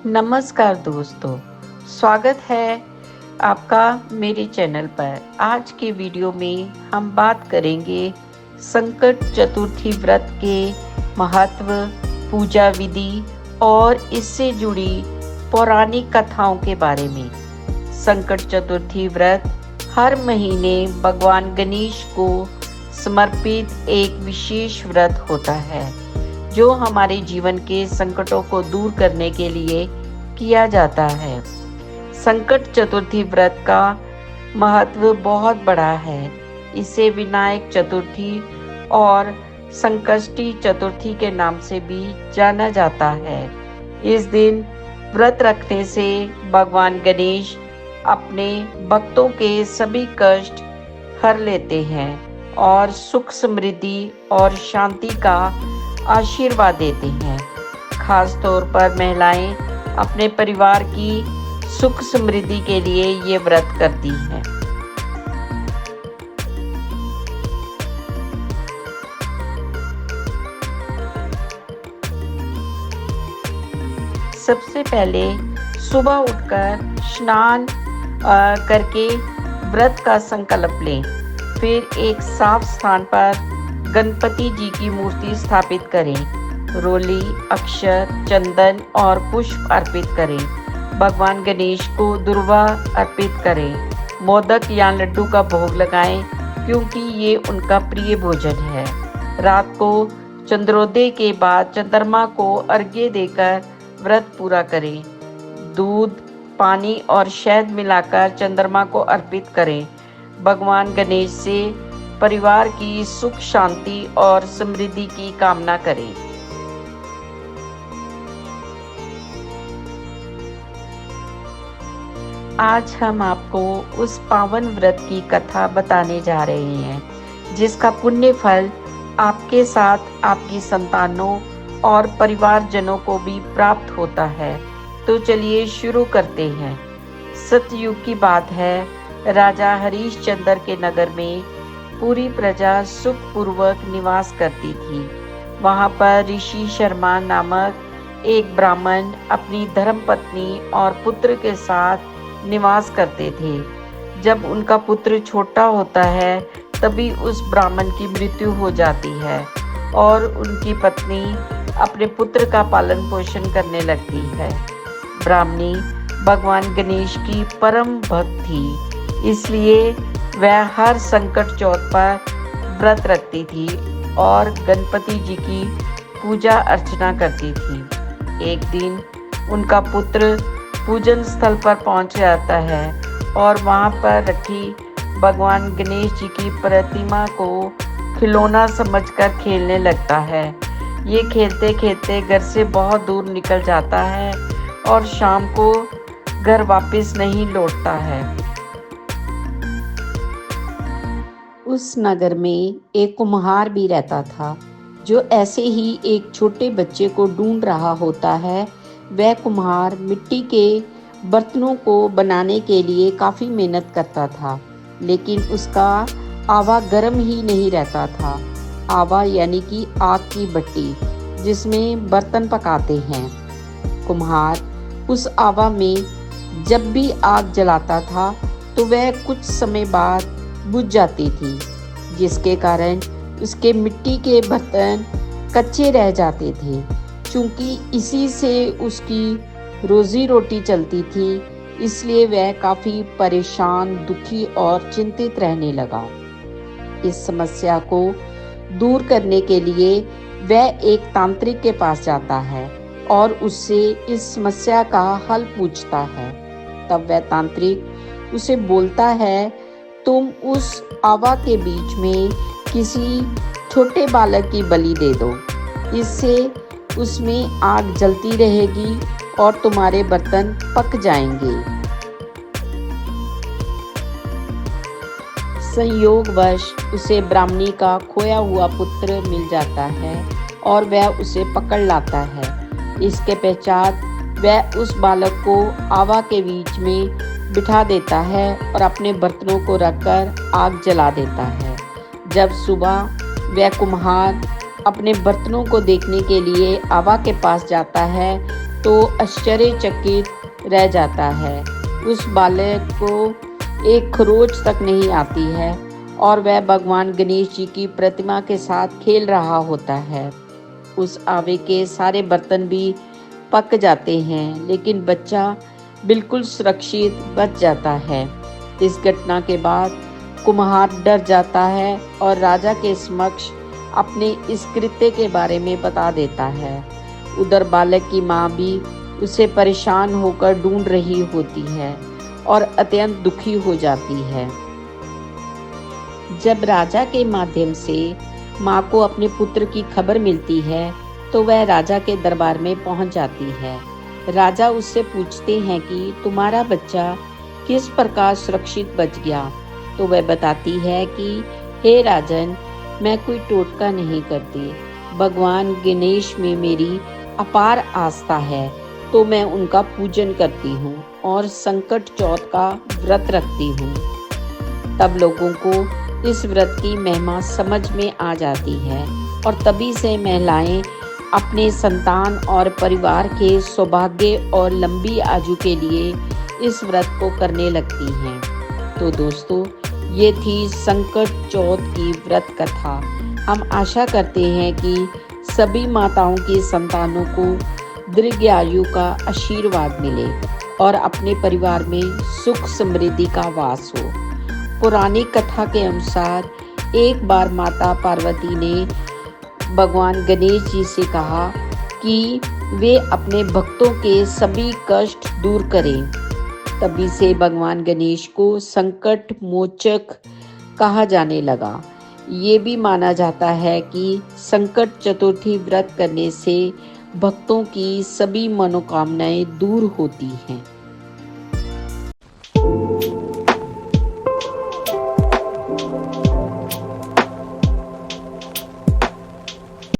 नमस्कार दोस्तों, स्वागत है आपका मेरे चैनल पर। आज के वीडियो में हम बात करेंगे संकट चतुर्थी व्रत के महत्व, पूजा विधि और इससे जुड़ी पौराणिक कथाओं के बारे में। संकट चतुर्थी व्रत हर महीने भगवान गणेश को समर्पित एक विशेष व्रत होता है जो हमारे जीवन के संकटों को दूर करने के लिए किया जाता है। संकट चतुर्थी व्रत का महत्व बहुत बड़ा है। इसे विनायक चतुर्थी और संकष्टी चतुर्थी के नाम से भी जाना जाता है। इस दिन व्रत रखने से भगवान गणेश अपने भक्तों के सभी कष्ट हर लेते हैं और सुख, समृद्धि और शांति का आशीर्वाद देते हैं। खास तौर पर महिलाएं अपने परिवार की सुख समृद्धि के लिए ये व्रत करती हैं। सबसे पहले सुबह उठकर स्नान करके व्रत का संकल्प लें। फिर एक साफ स्थान पर गणपति जी की मूर्ति स्थापित करें। रोली, अक्षर, चंदन और पुष्प अर्पित करें। भगवान गणेश को दुर्वा अर्पित करें। मोदक या लड्डू का भोग लगाएं क्योंकि ये उनका प्रिय भोजन है। रात को चंद्रोदय के बाद चंद्रमा को अर्घ्य देकर व्रत पूरा करें। दूध, पानी और शहद मिलाकर चंद्रमा को अर्पित करें। भगवान गणेश से परिवार की सुख, शांति और समृद्धि की कामना करें। आज हम आपको उस पावन व्रत की कथा बताने जा रहे हैं जिसका पुण्य फल आपके साथ आपकी संतानों और परिवारजनों को भी प्राप्त होता है। तो चलिए शुरू करते हैं। सतयुग की बात है। राजा हरिश्चंद्र के नगर में पूरी प्रजा सुखपूर्वक निवास करती थी। वहां पर ऋषि शर्मा नामक एक ब्राह्मण अपनी धर्मपत्नी और पुत्र के साथ निवास करते थे। जब उनका पुत्र छोटा होता है तभी उस ब्राह्मण की मृत्यु हो जाती है और उनकी पत्नी अपने पुत्र का पालन पोषण करने लगती है। ब्राह्मणी भगवान गणेश की परम भक्त थी, इसलिए वह हर संकट चौथ पर व्रत रखती थी और गणपति जी की पूजा अर्चना करती थी। एक दिन उनका पुत्र पूजन स्थल पर पहुंच जाता है और वहां पर रखी भगवान गणेश जी की प्रतिमा को खिलौना समझकर खेलने लगता है। ये खेलते खेलते घर से बहुत दूर निकल जाता है और शाम को घर वापस नहीं लौटता है। उस नगर में एक कुम्हार भी रहता था जो ऐसे ही एक छोटे बच्चे को ढूंढ रहा होता है। वह कुम्हार मिट्टी के बर्तनों को बनाने के लिए काफ़ी मेहनत करता था, लेकिन उसका आवा गर्म ही नहीं रहता था। आवा यानी कि आग की भट्टी जिसमें बर्तन पकाते हैं। कुम्हार उस आवा में जब भी आग जलाता था तो वह कुछ समय बाद बुझ जाती थी, जिसके कारण उसके मिट्टी के बर्तन कच्चे रह जाते थे। चूंकि इसी से उसकी रोजी रोटी चलती थी, इसलिए वह काफी परेशान, दुखी और चिंतित रहने लगा। इस समस्या को दूर करने के लिए वह एक तांत्रिक के पास जाता है और उससे इस समस्या का हल पूछता है। तब वह तांत्रिक उसे बोलता है, तुम उस आवा के बीच में किसी छोटे बालक की बलि दे दो। इससे उसमें आग जलती रहेगी और तुम्हारे बर्तन पक जाएंगे। संयोगवश उसे ब्राह्मणी का खोया हुआ पुत्र मिल जाता है और वह उसे पकड़ लाता है। इसके पश्चात वह उस बालक को आवा के बीच में बिठा देता है और अपने बर्तनों को रखकर आग जला देता है। जब सुबह वह कुम्हार अपने बर्तनों को देखने के लिए आवा के पास जाता है तो आश्चर्यचकित रह जाता है। उस बालक को एक खरोच तक नहीं आती है और वह भगवान गणेश जी की प्रतिमा के साथ खेल रहा होता है। उस आवे के सारे बर्तन भी पक जाते हैं, लेकिन बच्चा बिल्कुल सुरक्षित बच जाता है। इस घटना के बाद कुम्हार डर जाता है और राजा के समक्ष अपने इस कृत्य के बारे में बता देता है। उधर बालक की माँ भी उसे परेशान होकर ढूंढ रही होती है और अत्यंत दुखी हो जाती है। जब राजा के माध्यम से माँ को अपने पुत्र की खबर मिलती है तो वह राजा के दरबार में पहुंच जाती है। राजा उससे पूछते हैं कि तुम्हारा बच्चा किस प्रकार सुरक्षित बच गया। तो वह बताती है कि हे राजन, मैं कोई टोटका नहीं करती। भगवान गणेश में मेरी अपार आस्था है, तो मैं उनका पूजन करती हूँ और संकट चौथ का व्रत रखती हूँ। तब लोगों को इस व्रत की महिमा समझ में आ जाती है और तभी से महिलाएं अपने संतान और परिवार के सौभाग्य और लंबी आयु के लिए इस व्रत को करने लगती हैं। तो दोस्तों, ये थी संकट चौथ की व्रत कथा। हम आशा करते हैं कि सभी माताओं की संतानों को दीर्घ आयु का आशीर्वाद मिले और अपने परिवार में सुख समृद्धि का वास हो। पुरानी कथा के अनुसार एक बार माता पार्वती ने भगवान गणेश जी से कहा कि वे अपने भक्तों के सभी कष्ट दूर करें। तभी से भगवान गणेश को संकट मोचक कहा जाने लगा। ये भी माना जाता है कि संकट चतुर्थी व्रत करने से भक्तों की सभी मनोकामनाएं दूर होती हैं।